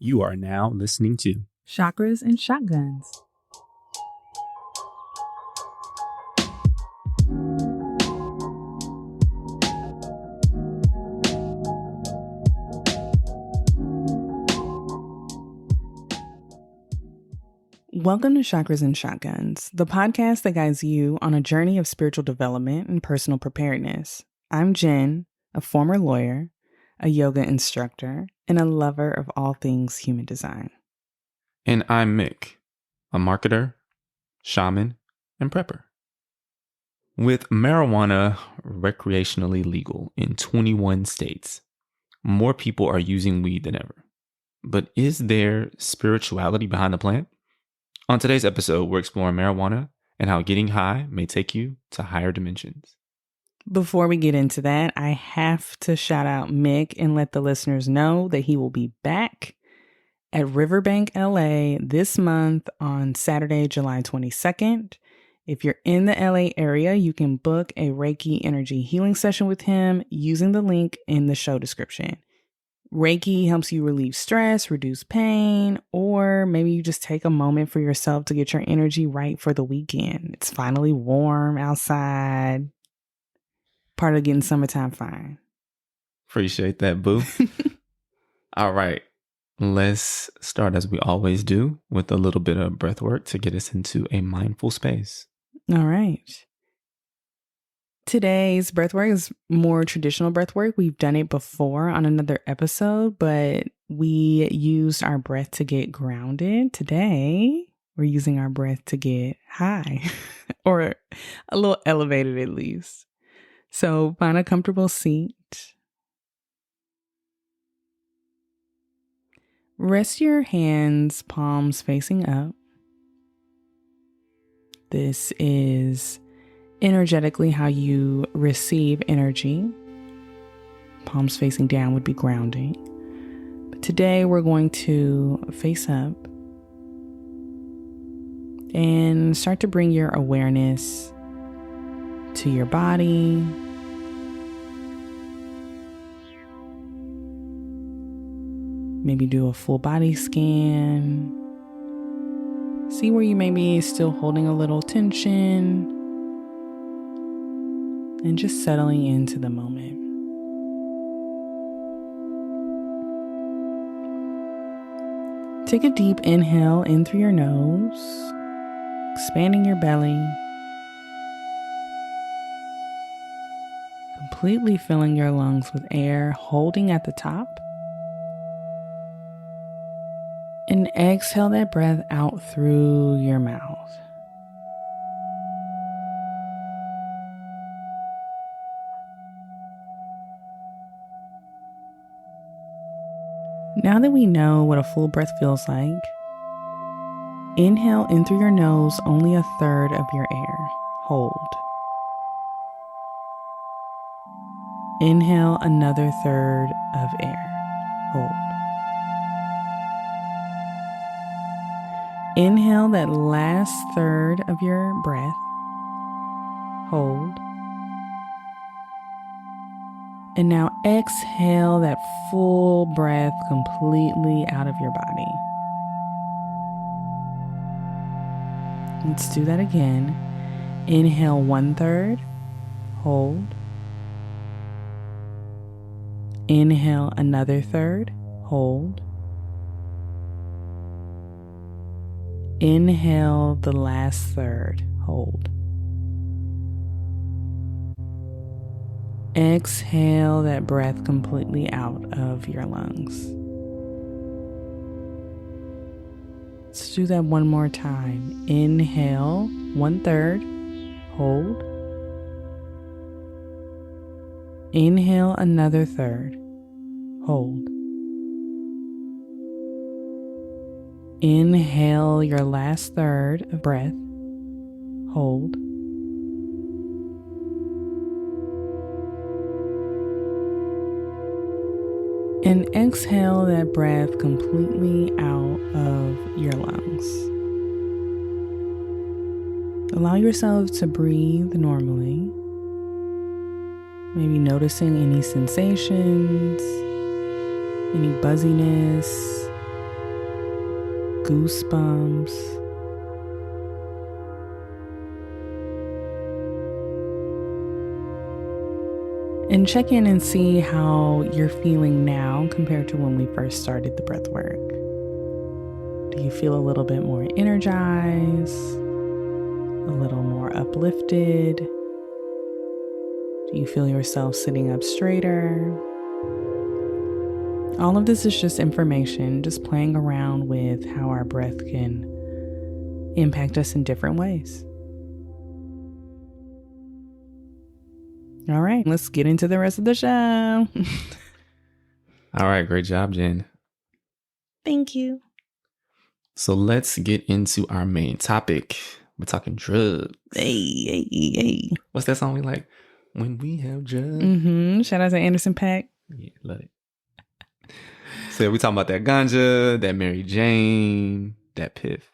You are now listening to Chakras and Shotguns. Welcome to Chakras and Shotguns, the podcast that guides you on a journey of spiritual development and personal preparedness. I'm Jen, a former lawyer, a yoga instructor, and a lover of all things human design. And I'm Mik, a marketer, shaman, and prepper. With marijuana recreationally legal in 21 states, more people are using weed than ever. But is there spirituality behind the plant? On today's episode, we're exploring marijuana and how getting high may take you to higher dimensions. Before we get into that, I have to shout out Mik and let the listeners know that he will be back at Riverbank, LA this month on Saturday, July 22nd. If you're in the LA area, you can book a Reiki energy healing session with him using the link in the show description. Reiki helps you relieve stress, reduce pain, or maybe you just take a moment for yourself to get your energy right for the weekend. It's finally warm outside. Part of getting summertime fine. Appreciate that, boo. All right. Let's start as we always do with a little bit of breath work to get us into a mindful space. All right. Today's breathwork is more traditional breathwork. We've done it before on another episode, but we used our breath to get grounded. Today, we're using our breath to get high or a little elevated at least. So find a comfortable seat. Rest your hands, palms facing up. This is energetically how you receive energy. Palms facing down would be grounding. But today we're going to face up and start to bring your awareness to your body. Maybe do a full body scan. See where you may be still holding a little tension. And just settling into the moment. Take a deep inhale in through your nose, expanding your belly, completely filling your lungs with air, holding at the top. And exhale that breath out through your mouth. Now that we know what a full breath feels like, inhale in through your nose only a third of your air. Hold. Inhale another third of air. Hold. Inhale that last third of your breath. Hold. And now exhale that full breath completely out of your body. Let's do that again. Inhale 1/3. Hold. Inhale another third. Hold. Inhale the last third. Hold. Exhale that breath completely out of your lungs. Let's do that one more time. Inhale 1/3. Hold. Inhale another third. Hold. Inhale your last third of breath. Hold. And exhale that breath completely out of your lungs. Allow yourself to breathe normally. Maybe noticing any sensations, any buzziness, goosebumps. And check in and see how you're feeling now compared to when we first started the breath work. Do you feel a little bit more energized? A little more uplifted? Do you feel yourself sitting up straighter? All of this is just information, just playing around with how our breath can impact us in different ways. All right, let's get into the rest of the show. All right, great job, Jen. Thank you. So let's get into our main topic. We're talking drugs. Hey. What's that song we like? When we have drugs. Shout out to Anderson .Paak. Yeah, love it. So we talking about that ganja, that Mary Jane, that piff.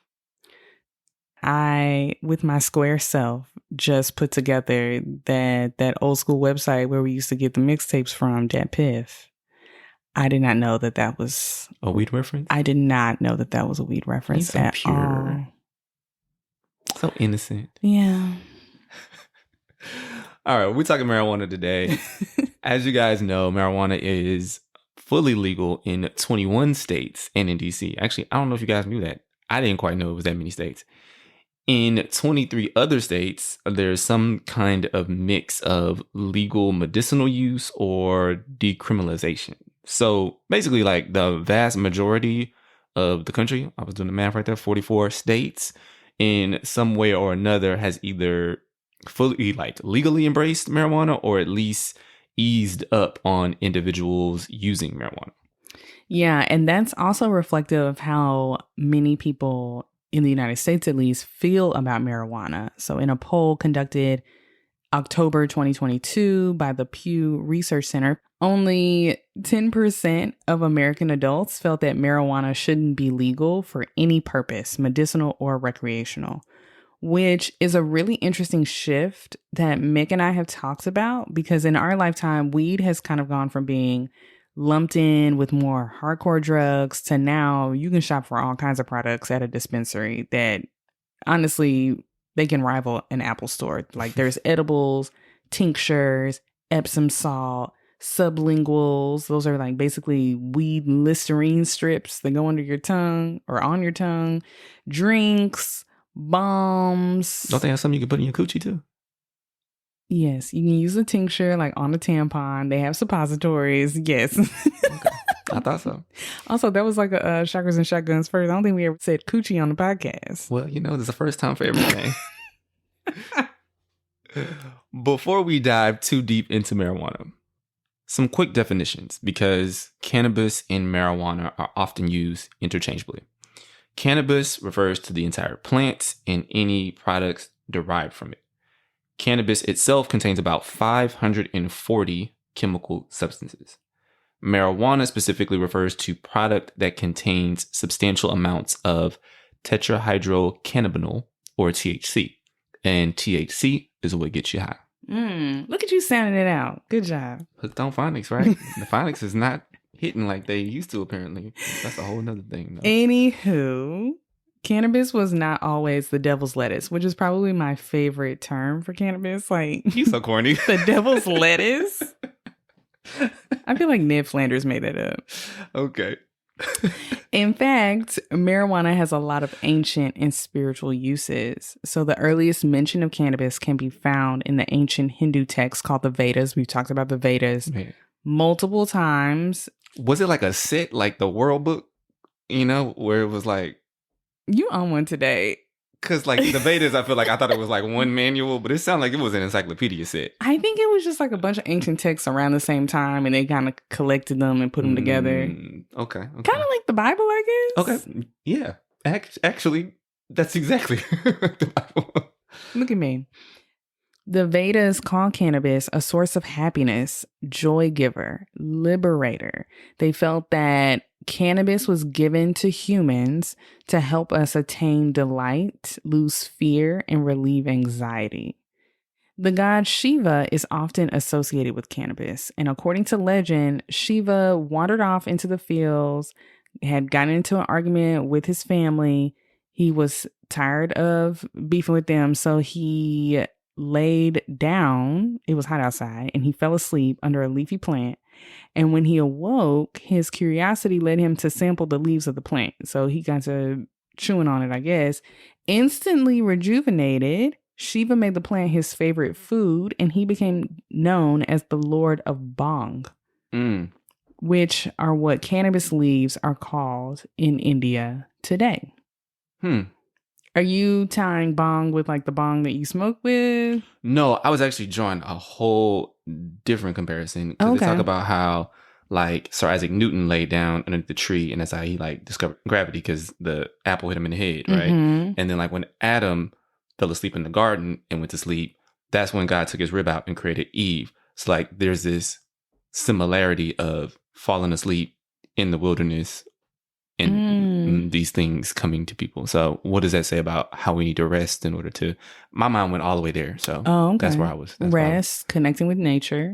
I, with my square self, just put together that old school website where we used to get the mixtapes from, that piff. I did not know that was a weed reference. I did not know that was a weed reference so at pure. all. So innocent. Yeah. All right, we're talking marijuana today. As you guys know, marijuana is fully legal in 21 states and in DC. Actually, I don't know if you guys knew that. I didn't quite know it was that many states. In 23 other states, there's some kind of mix of legal medicinal use or decriminalization. So basically, like the vast majority of the country, I was doing the math right there, 44 states, in some way or another has either fully like legally embraced marijuana or at least eased up on individuals using marijuana. Yeah, and that's also reflective of how many people in the United States, at least, feel about marijuana. So in a poll conducted October 2022 by the Pew Research Center, only 10% of American adults felt that marijuana shouldn't be legal for any purpose, medicinal or recreational, which is a really interesting shift that Mik and I have talked about, because in our lifetime, weed has kind of gone from being lumped in with more hardcore drugs to now you can shop for all kinds of products at a dispensary that honestly, they can rival an Apple store. Like there's edibles, tinctures, Epsom salt, sublinguals. Those are like basically weed Listerine strips that go under your tongue or on your tongue, drinks, bombs. Don't they have something you can put in your coochie too? Yes, you can use a tincture like on a tampon. They have suppositories. Yes. Okay. I thought so. Also, that was like a Chakras and Shotguns first. I don't think we ever said coochie on the podcast. Well, there's a first time for everything. Before we dive too deep into marijuana, some quick definitions, because cannabis and marijuana are often used interchangeably. Cannabis refers to the entire plant and any products derived from it. Cannabis itself contains about 540 chemical substances. Marijuana specifically refers to product that contains substantial amounts of tetrahydrocannabinol, or THC. And THC is what gets you high. Look at you sounding it out. Good job. Hooked on phonics, right? The phonics is not hitting like they used to, apparently. That's a whole nother thing, though. Anywho, cannabis was not always the devil's lettuce, which is probably my favorite term for cannabis. Like, you so corny. The devil's lettuce? I feel like Ned Flanders made that up. Okay. In fact, marijuana has a lot of ancient and spiritual uses. So the earliest mention of cannabis can be found in the ancient Hindu text called the Vedas. We've talked about the Vedas multiple times. Was it like a set, like the World Book, where it was like... You on one today. Because like the Vedas, I thought it was like one manual, but it sounded like it was an encyclopedia set. I think it was just like a bunch of ancient texts around the same time, and they kind of collected them and put them together. Okay. Kind of like the Bible, I guess. Okay. Yeah. Actually, that's exactly the Bible. Look at me. The Vedas call cannabis a source of happiness, joy giver, liberator. They felt that cannabis was given to humans to help us attain delight, lose fear, and relieve anxiety. The god Shiva is often associated with cannabis, and according to legend, Shiva wandered off into the fields, had gotten into an argument with his family. He was tired of beefing with them, so he laid down. It was hot outside, and he fell asleep under a leafy plant. And when he awoke, his curiosity led him to sample the leaves of the plant. So he got to chewing on it, I guess. Instantly rejuvenated, Shiva made the plant his favorite food, and he became known as the Lord of Bhang, which are what cannabis leaves are called in India today. Are you tying bong with like the bong that you smoke with? No, I was actually drawing a whole different comparison. Because they talk about how like Sir Isaac Newton laid down underneath the tree, and that's how he like discovered gravity, because the apple hit him in the head, right? And then like when Adam fell asleep in the garden and went to sleep, that's when God took his rib out and created Eve. So like there's this similarity of falling asleep in the wilderness and these things coming to people. So what does that say about how we need to rest in order to... My mind went all the way there. So that's where I was. Rest, connecting with nature.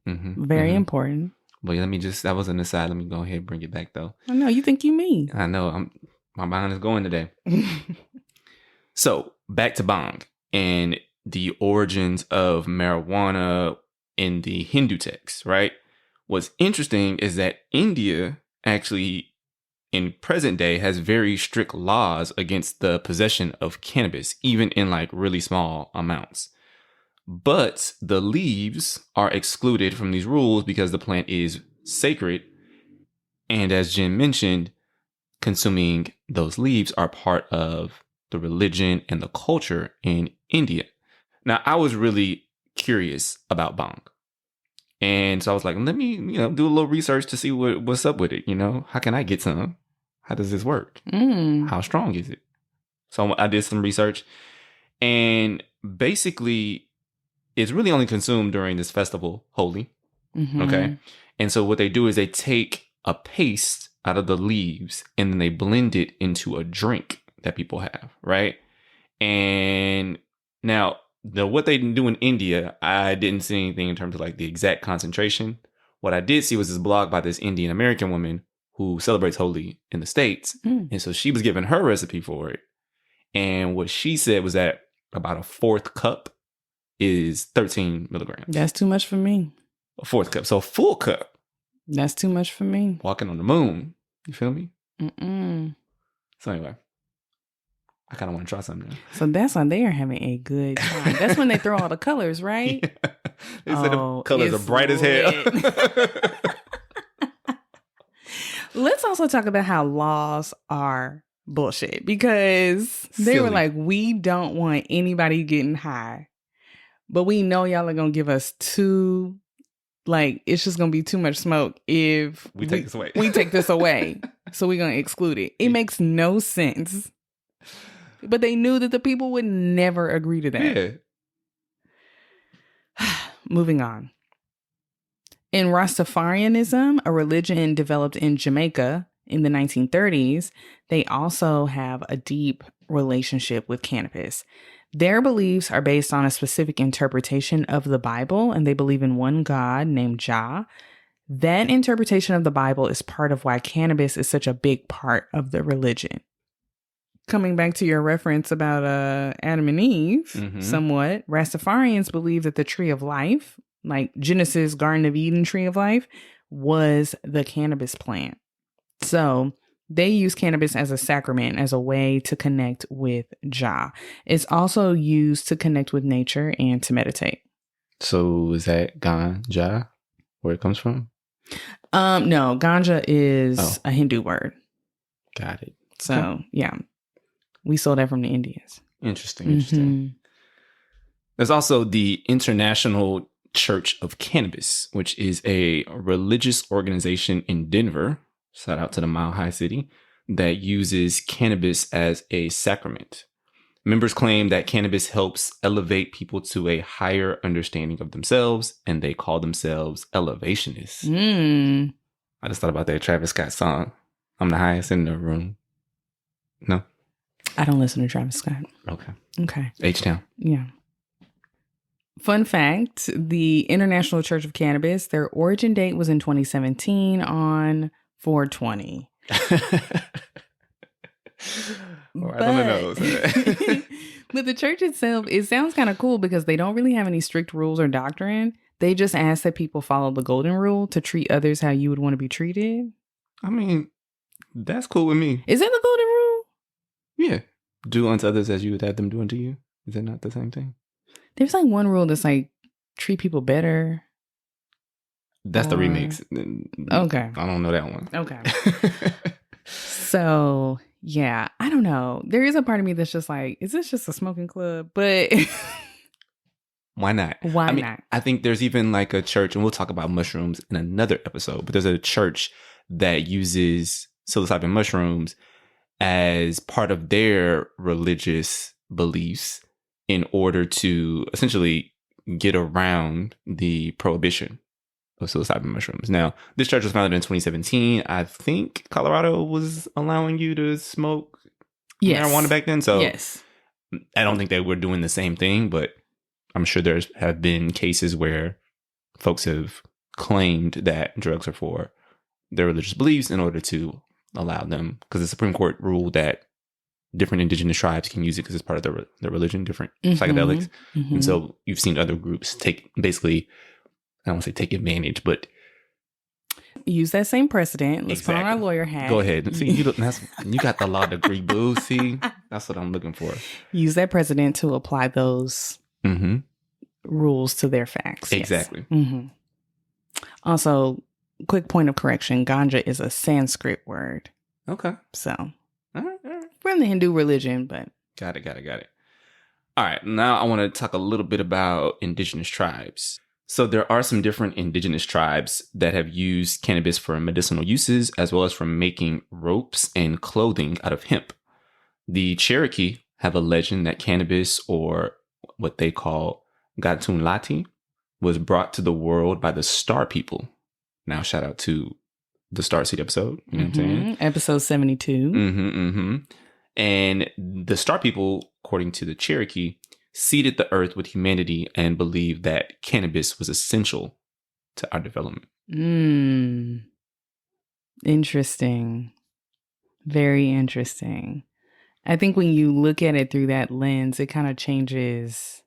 Very important. But let me just... That was an aside. Let me go ahead and bring it back though. I know. You think you me. I know. My mind is going today. So back to bhang and the origins of marijuana in the Hindu texts, right? What's interesting is that India actually in present day has very strict laws against the possession of cannabis, even in like really small amounts. But the leaves are excluded from these rules because the plant is sacred. And as Jen mentioned, consuming those leaves are part of the religion and the culture in India. Now, I was really curious about bhang. And so I was like, let me, do a little research to see what's up with it. How can I get some? How does this work? How strong is it? So I did some research, and basically it's really only consumed during this festival, Holi. Okay. And so what they do is they take a paste out of the leaves and then they blend it into a drink that people have. Right. And now, what they do in India, I didn't see anything in terms of like the exact concentration. What I did see was this blog by this Indian American woman who celebrates Holi in the States. And so she was given her recipe for it. And what she said was that about a fourth cup is 13 milligrams. That's too much for me. A fourth cup. So a full cup. That's too much for me. Walking on the moon. You feel me? So anyway. I kind of want to try something now. So that's when they are having a good time. That's when they throw all the colors, right? Yeah. They said the colors are bright as hell. Let's also talk about how laws are bullshit, because they were like, we don't want anybody getting high, but we know y'all are going to give us it's just going to be too much smoke if we take this away. We take this away. So we're going to exclude it. It makes no sense. But they knew that the people would never agree to that. Yeah. Moving on. In Rastafarianism, a religion developed in Jamaica in the 1930s, they also have a deep relationship with cannabis. Their beliefs are based on a specific interpretation of the Bible, and they believe in one God named Jah. That interpretation of the Bible is part of why cannabis is such a big part of the religion. Coming back to your reference about Adam and Eve, somewhat, Rastafarians believe that the tree of life, like Genesis Garden of Eden tree of life, was the cannabis plant. So they use cannabis as a sacrament, as a way to connect with Jah. It's also used to connect with nature and to meditate. So is that ganja where it comes from? No, ganja is a Hindu word. Got it. So, yeah. We sold that from the Indians. Interesting. There's also the International Church of Cannabis, which is a religious organization in Denver, shout out to the Mile High City, that uses cannabis as a sacrament. Members claim that cannabis helps elevate people to a higher understanding of themselves, and they call themselves elevationists. I just thought about that Travis Scott song, I'm the highest in the room. No? I don't listen to Travis Scott. Okay. H-Town. Yeah. Fun fact, the International Church of Cannabis, their origin date was in 2017 on 4/20. Right on the nose. But the church itself, it sounds kind of cool because they don't really have any strict rules or doctrine. They just ask that people follow the golden rule to treat others how you would want to be treated. I mean, that's cool with me. Is that the golden rule? Yeah. Do unto others as you would have them do unto you. Is that not the same thing? There's like one rule that's like treat people better. That's the remix. Okay. I don't know that one. Okay. So, yeah, I don't know. There is a part of me that's just like, is this just a smoking club? But why not? Why not? I think there's even like a church, and we'll talk about mushrooms in another episode, but there's a church that uses psilocybin mushrooms as part of their religious beliefs in order to essentially get around the prohibition of psilocybin mushrooms. Now, this church was founded in 2017. I think Colorado was allowing you to smoke marijuana back then. So yes. I don't think they were doing the same thing, but I'm sure there have been cases where folks have claimed that drugs are for their religious beliefs in order to allow them, because the Supreme Court ruled that different indigenous tribes can use it because it's part of their religion, different psychedelics. Mm-hmm. And so you've seen other groups take, basically, I don't want to say take advantage, but use that same precedent. Let's put on our lawyer hat. Go ahead. See, you got the law degree, boo. See, that's what I'm looking for. Use that precedent to apply those rules to their facts. Exactly. Yes. Mm-hmm. Also, quick point of correction: ganja is a Sanskrit word. Okay. So, all right. From the Hindu religion, but got it. All right. Now I want to talk a little bit about indigenous tribes. So there are some different indigenous tribes that have used cannabis for medicinal uses, as well as for making ropes and clothing out of hemp. The Cherokee have a legend that cannabis, or what they call Gatun Lati, was brought to the world by the Star People. Now, shout out to the Starseed episode. You know what I'm saying? Episode 72. And the Star People, according to the Cherokee, seeded the earth with humanity and believed that cannabis was essential to our development. Interesting. Very interesting. I think when you look at it through that lens, it kind of changes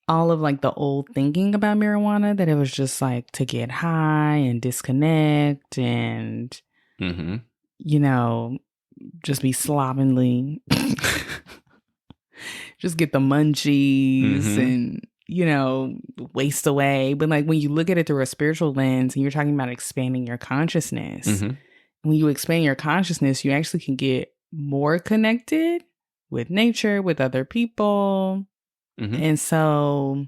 all of like the old thinking about marijuana, that it was just like to get high and disconnect and, you know, just be slovenly. Just get the munchies and, you know, waste away. But like when you look at it through a spiritual lens and you're talking about expanding your consciousness, when you expand your consciousness, you actually can get more connected with nature, with other people. And so,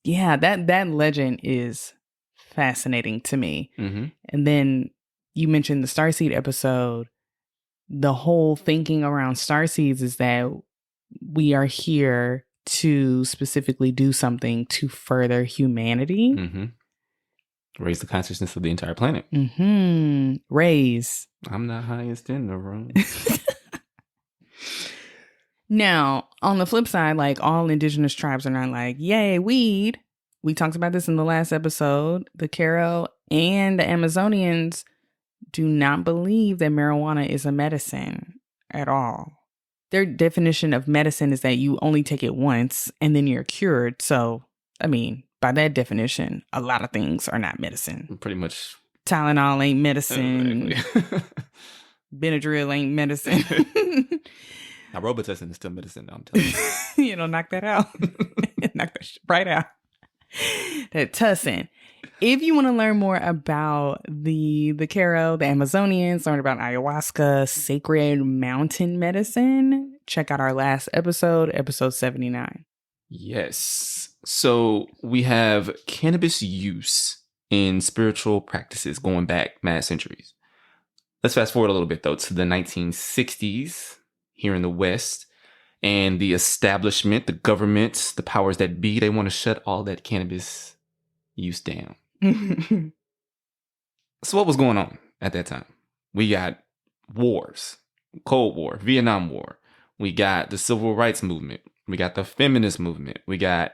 yeah, that legend is fascinating to me. And then you mentioned the Starseed episode. The whole thinking around starseeds is that we are here to specifically do something to further humanity. Raise the consciousness of the entire planet. Raise. I'm the highest in the room. Now, on the flip side, like all indigenous tribes are not like, yay, weed. We talked about this in the last episode. The Karo and the Amazonians do not believe that marijuana is a medicine at all. Their definition of medicine is that you only take it once and then you're cured. So, I mean, by that definition, a lot of things are not medicine. Pretty much. Tylenol ain't medicine. Benadryl ain't medicine. Now, Robitussin is still medicine, I'm telling you. You know, knock that out. Knock that shit right out. That tussin. If you want to learn more about the Karo, the Amazonians, learn about ayahuasca, sacred mountain medicine, check out our last episode, episode 79. Yes. So we have cannabis use in spiritual practices going back mad centuries. Let's fast forward a little bit, though, to the 1960s here in the West. And the establishment, the government, the powers that be, they want to shut all that cannabis use down. So what was going on at that time? We got wars, Cold War, Vietnam War. We got the Civil Rights Movement. We got the feminist movement. We got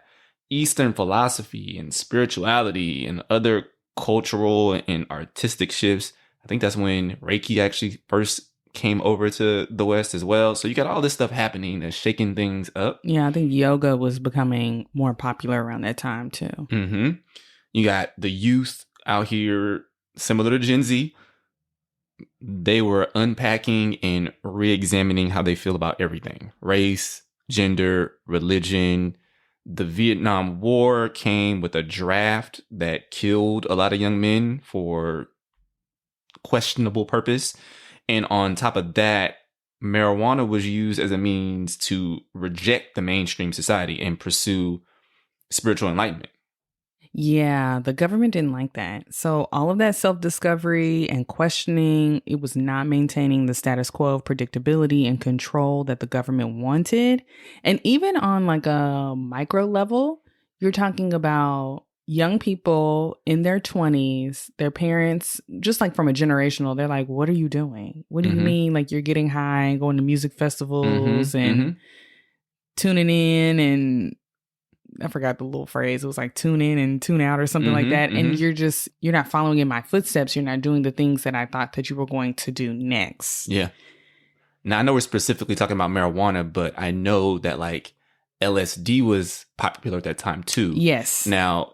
Eastern philosophy and spirituality and other cultural and artistic shifts I think that's when Reiki actually first came over to the West as well. So you got all this stuff happening that's shaking things up. Yeah, I think yoga was becoming more popular around that time too. You got the youth out here, similar to Gen Z. They were unpacking and re-examining how they feel about everything: race, gender, religion. The Vietnam War came with a draft that killed a lot of young men for questionable purpose. And on top of that, marijuana was used as a means to reject the mainstream society and pursue spiritual enlightenment. Yeah, the government didn't like that. So all of that self-discovery and questioning, it was not maintaining the status quo of predictability and control that the government wanted. And even on like a micro level, you're talking about young people in their 20s, their parents, just like from a generational, they're like, what are you doing? What do you mean? Like you're getting high and going to music festivals and tuning in and I forgot the little phrase. It was like tune in and tune out or something like that. And you're not following in my footsteps. You're not doing the things that I thought that you were going to do next. Yeah. Now I know we're specifically talking about marijuana, but I know that like LSD was popular at that time too. Yes. Now,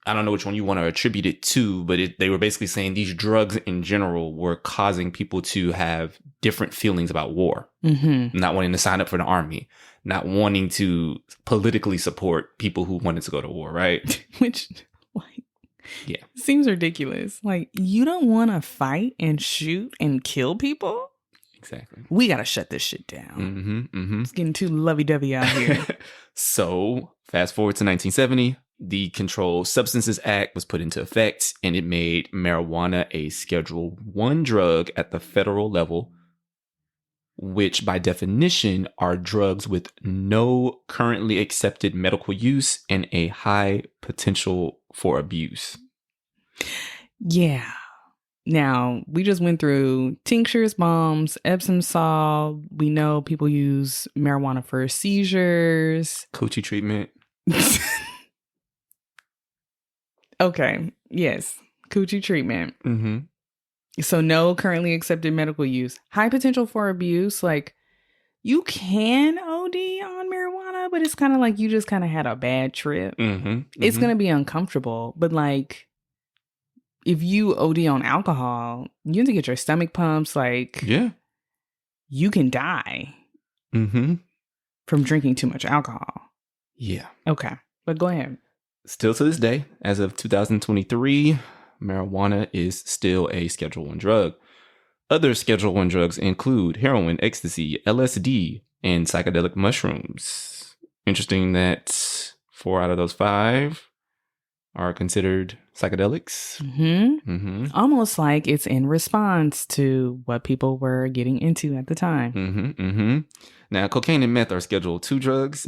I don't know which one you want to attribute it to, but they were basically saying these drugs in general were causing people to have different feelings about war, not wanting to sign up for the army, not wanting to politically support people who wanted to go to war, right? Which, like, yeah, seems ridiculous. Like, you don't want to fight and shoot and kill people? Exactly. We got to shut this shit down. It's getting too lovey-dovey out here. So, fast forward to 1970. The Controlled Substances Act was put into effect, and it made marijuana a Schedule I drug at the federal level, which by definition are drugs with no currently accepted medical use and a high potential for abuse. Yeah. Now, we just went through tinctures, bombs, Epsom salt. We know people use marijuana for seizures. Coochie treatment. Okay. Yes. Coochie treatment. So no currently accepted medical use. High potential for abuse. Like you can OD on marijuana, but it's kind of like you just kind of had a bad trip. It's going to be uncomfortable. But like if you OD on alcohol, you have to get your stomach pumps. Like you can die from drinking too much alcohol. Yeah. Okay. But go ahead. Still to this day, as of 2023, marijuana is still a Schedule I drug. Other Schedule I drugs include heroin, ecstasy, LSD, and psychedelic mushrooms. Interesting that 4 out of those 5 are considered psychedelics. Almost like it's in response to what people were getting into at the time. Now, cocaine and meth are Schedule II drugs.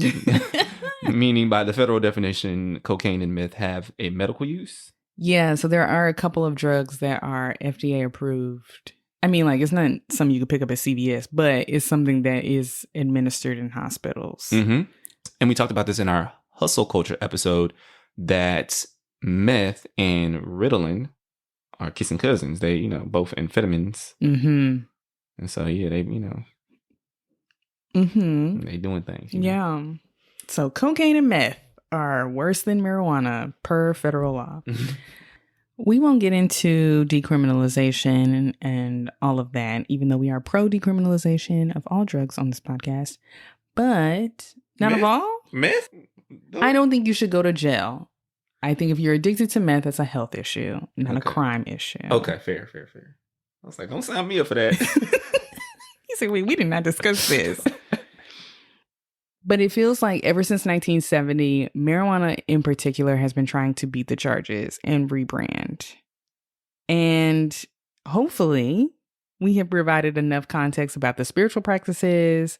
Meaning by the federal definition, cocaine and meth have a medical use? Yeah, so there are a couple of drugs that are FDA approved. I mean, like, it's not something you can pick up at CVS, but it's something that is administered in hospitals. And we talked about this in our hustle culture episode, that meth and Ritalin are kissing cousins. They, both amphetamines. And so, yeah, they, they doing things. Yeah. So cocaine and meth are worse than marijuana per federal law. We won't get into decriminalization and all of that, even though we are pro decriminalization of all drugs on this podcast. But not of all. Meth? I don't think you should go to jail. I think if you're addicted to meth, that's a health issue, not a crime issue. Okay, fair. I was like, don't sign me up for that. You say, wait, we did not discuss this. But it feels like ever since 1970, marijuana in particular has been trying to beat the charges and rebrand. And hopefully we have provided enough context about the spiritual practices,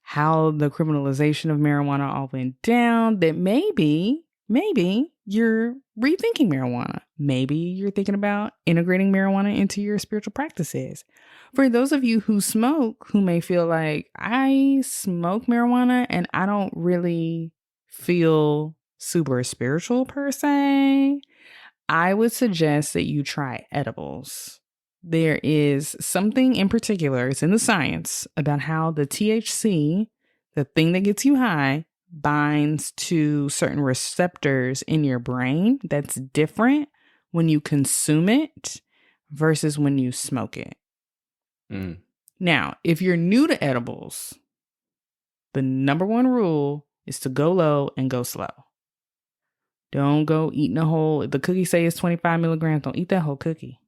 how the criminalization of marijuana all went down, that maybe you're rethinking marijuana. Maybe you're thinking about integrating marijuana into your spiritual practices. For those of you who smoke, who may feel like, I smoke marijuana and I don't really feel super spiritual per se, I would suggest that you try edibles. there is something in particular, it's in the science, about how the THC, the thing that gets you high, binds to certain receptors in your brain that's different when you consume it versus when you smoke it. Mm. Now, if you're new to edibles, the number one rule is to go low and go slow. Don't go eating a whole, if the cookie say it's 25 milligrams, don't eat that whole cookie.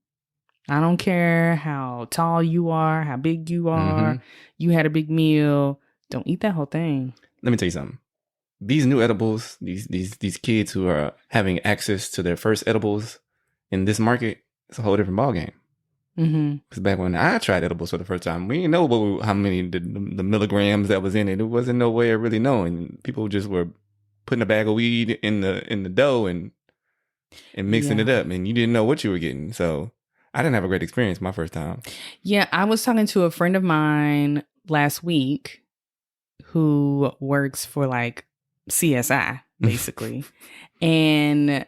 I don't care how tall you are, how big you are, you had a big meal. Don't eat that whole thing. Let me tell you something. These new edibles, these kids who are having access to their first edibles in this market, it's a whole different ballgame. Because back when I tried edibles for the first time, we didn't know how many the milligrams that was in it. There wasn't no way of really knowing. People just were putting a bag of weed in the dough and mixing it up, and you didn't know what you were getting. So I didn't have a great experience my first time. Yeah, I was talking to a friend of mine last week who works for like CSI, basically. And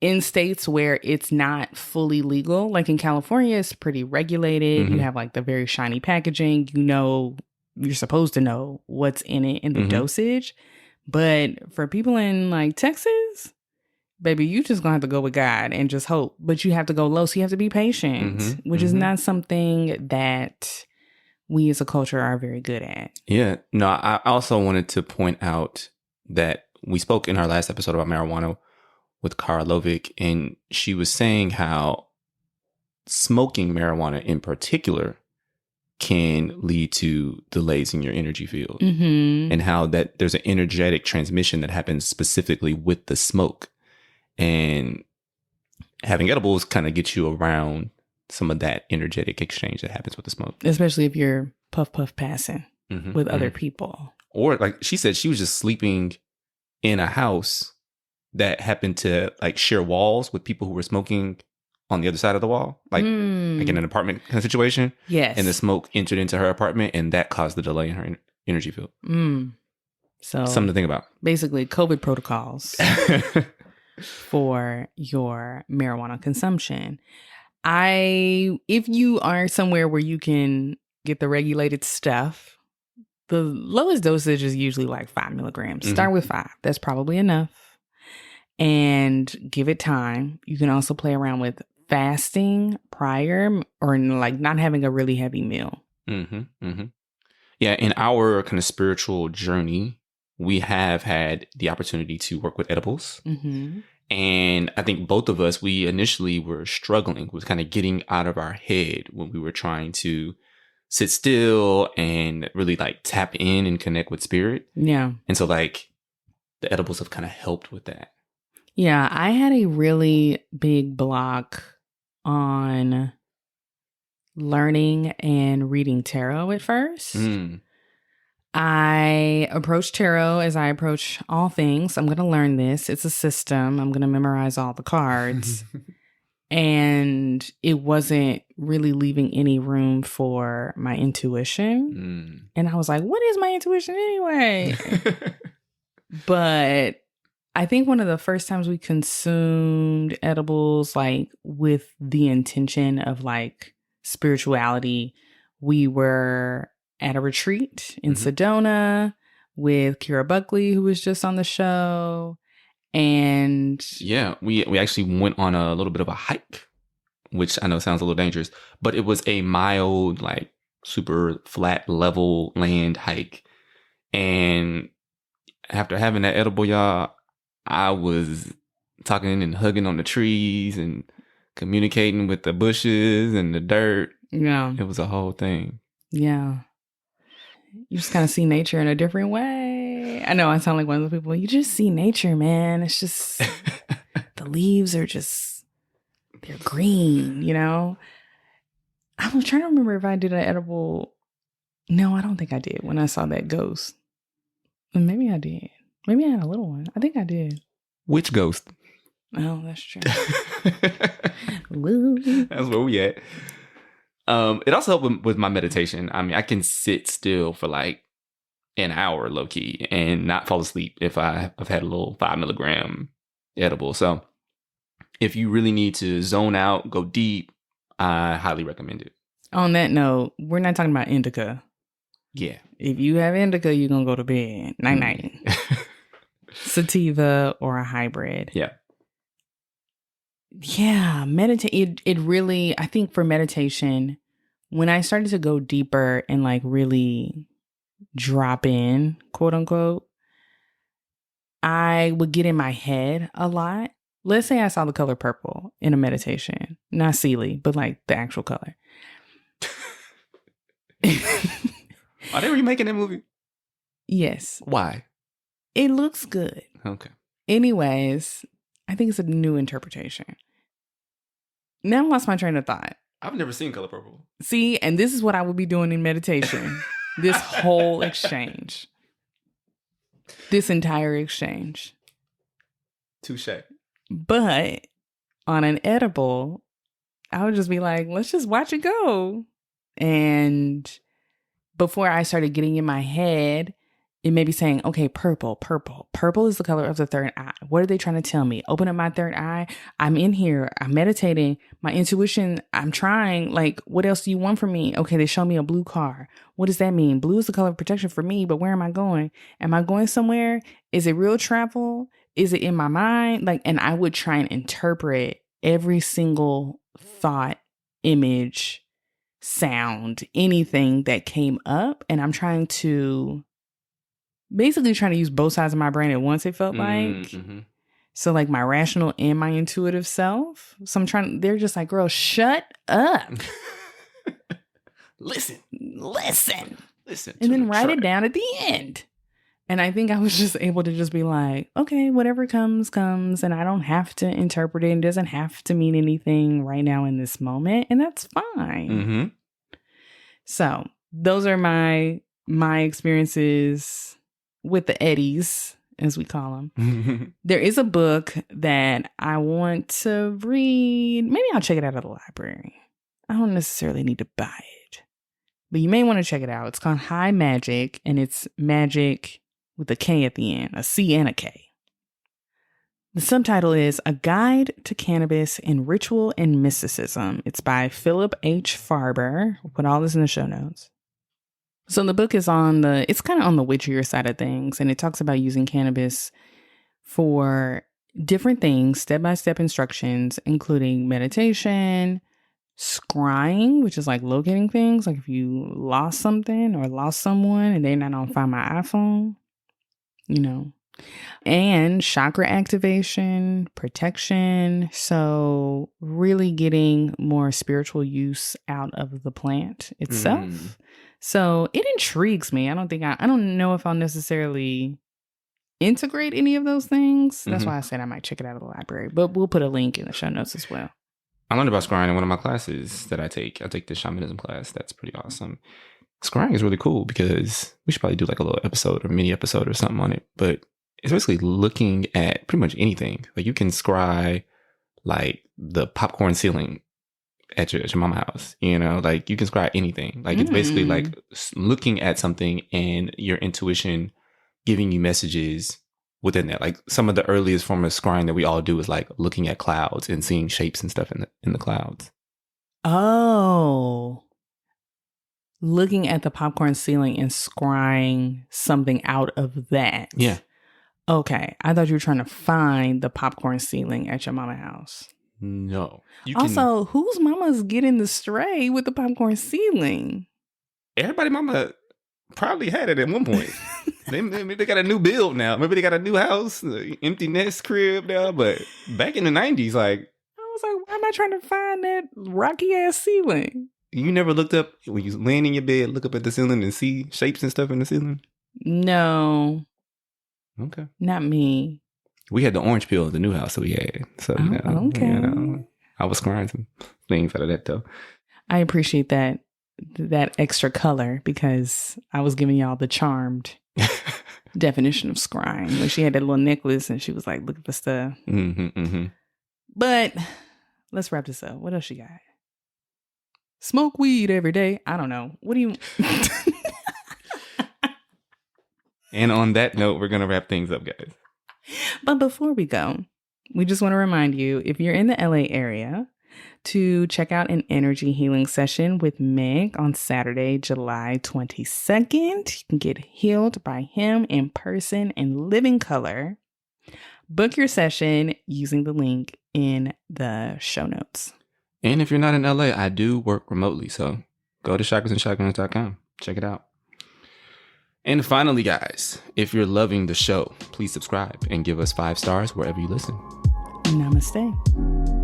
in states where it's not fully legal, like in California, it's pretty regulated. You have like the very shiny packaging. You know, you're supposed to know what's in it and the dosage. But for people in like Texas, baby, you just gonna have to go with God and just hope. But you have to go low, so you have to be patient, which is not something that we as a culture are very good at. Yeah. No, I also wanted to point out that we spoke in our last episode about marijuana with Cara Lovick, and she was saying how smoking marijuana in particular can lead to delays in your energy field, and how that there's an energetic transmission that happens specifically with the smoke. And having edibles kind of gets you around some of that energetic exchange that happens with the smoke. Especially if you're puff passing with other people. Or like she said, she was just sleeping in a house that happened to like share walls with people who were smoking on the other side of the wall, like in an apartment kind of situation. Yes. And the smoke entered into her apartment, and that caused the delay in her energy field. So something to think about. Basically, COVID protocols for your marijuana consumption. If you are somewhere where you can get the regulated stuff, the lowest dosage is usually like 5 milligrams. Start with 5. That's probably enough. And give it time. You can also play around with fasting prior, or like not having a really heavy meal. Yeah, in our kind of spiritual journey, we have had the opportunity to work with edibles. And I think both of us, we initially were struggling with kind of getting out of our head when we were trying to sit still and really like tap in and connect with spirit. Yeah. And so like the edibles have kind of helped with that. Yeah, I had a really big block on learning and reading tarot at first. I approached tarot as I approach all things. I'm going to learn this. It's a system. I'm going to memorize all the cards. And it wasn't really leaving any room for my intuition. And I was like, what is my intuition anyway? But I think one of the first times we consumed edibles, like with the intention of like spirituality, we were at a retreat in Sedona with Kira Buckley, who was just on the show. And yeah, we actually went on a little bit of a hike, which I know sounds a little dangerous, but it was a mild, like super flat level land hike. And after having that edible, y'all, I was talking and hugging on the trees and communicating with the bushes and the dirt. Yeah. It was a whole thing. Yeah. You just kind of see nature in a different way. I know I sound like one of the people. You just see nature, man. It's just the leaves are just, they're green, you know? I was trying to remember if I did an edible. No, I don't think I did when I saw that ghost. Maybe I did. Maybe I had a little one. I think I did. Which ghost? Oh, that's true. That's where we at. It also helped with my meditation. I mean, I can sit still for like an hour low key and not fall asleep if I've had a little 5 milligram edible. So if you really need to zone out, go deep, I highly recommend it. On that note, we're not talking about indica. Yeah. If you have indica, you're going to go to bed. Night-night. Sativa or a hybrid. Yeah. Yeah. It really, I think for meditation, when I started to go deeper and like really drop in, quote unquote, I would get in my head a lot. Let's say I saw the color purple in a meditation. Not Sealy, but like the actual color. Are they remaking that movie? Yes. Why? It looks good. Okay. Anyways, I think it's a new interpretation. Now I lost my train of thought. I've never seen Color Purple. See, and this is what I would be doing in meditation. This whole exchange. This entire exchange. Touche. But on an edible, I would just be like, let's just watch it go. And before I started getting in my head, it may be saying, okay, purple. Purple is the color of the third eye. What are they trying to tell me? Open up my third eye. I'm in here. I'm meditating. My intuition, I'm trying. Like, what else do you want from me? Okay, they show me a blue car. What does that mean? Blue is the color of protection for me, but where am I going? Am I going somewhere? Is it real travel? Is it in my mind? Like, and I would try and interpret every single thought, image, sound, anything that came up. And I'm trying to use both sides of my brain at once, it felt like. Mm-hmm. So like my rational and my intuitive self. So they're just like, girl, shut up. Listen. And then write it down at the end. And I think I was just able to just be like, okay, whatever comes. And I don't have to interpret it. It doesn't have to mean anything right now in this moment. And that's fine. Mm-hmm. So those are my experiences with the eddies, as we call them. There is a book that I want to read. Maybe I'll check it out at the library. I don't necessarily need to buy it, but you may want to check it out. It's called High Magic, and it's magic with a K at the end, a C and a K. The subtitle is A Guide to Cannabis in Ritual and Mysticism. It's by Philip H. Farber. We'll put all this in the show notes. So the book is it's kind of on the witchier side of things, and it talks about using cannabis for different things, step-by-step instructions, including meditation, scrying, which is like locating things, like if you lost something or lost someone and they're not on Find My iPhone, and chakra activation, protection. So really getting more spiritual use out of the plant itself. So it intrigues me. I don't know if I'll necessarily integrate any of those things. That's why I said I might check it out at the library, but we'll put a link in the show notes as well. I learned about scrying in one of my classes that I take. I take the shamanism class. That's pretty awesome. Scrying is really cool because we should probably do like a little episode or mini episode or something on it. But it's basically looking at pretty much anything. Like you can scry like the popcorn ceiling at your mama house, like you can scry anything. Like it's basically like looking at something and your intuition giving you messages within that. Like some of the earliest form of scrying that we all do is like looking at clouds and seeing shapes and stuff in the clouds. Oh, looking at the popcorn ceiling and scrying something out of that. Yeah. Okay. I thought you were trying to find the popcorn ceiling at your mama house. No. Also, whose mama's getting the stray with the popcorn ceiling? Everybody mama probably had it at one point. Maybe they got a new build now. Maybe they got a new house, empty nest crib now. But back in the 90s, like... I was like, why am I trying to find that rocky ass ceiling? You never looked up, when you laying in your bed, look up at the ceiling and see shapes and stuff in the ceiling? No. Okay. Not me. We had the orange peel at the new house that we had. So, okay. I was scrying some things out of that, though. I appreciate that extra color because I was giving y'all the charmed definition of scrying. Like she had that little necklace and she was like, look at the stuff. But let's wrap this up. What else you got? Smoke weed every day. I don't know. What do you... And on that note, we're going to wrap things up, guys. But before we go, we just want to remind you, if you're in the LA area, to check out an energy healing session with Mik on Saturday, July 22nd. You can get healed by him in person in living color. Book your session using the link in the show notes. And if you're not in LA, I do work remotely. So go to chakrasandchakrams.com. Check it out. And finally, guys, if you're loving the show, please subscribe and give us 5 stars wherever you listen. Namaste.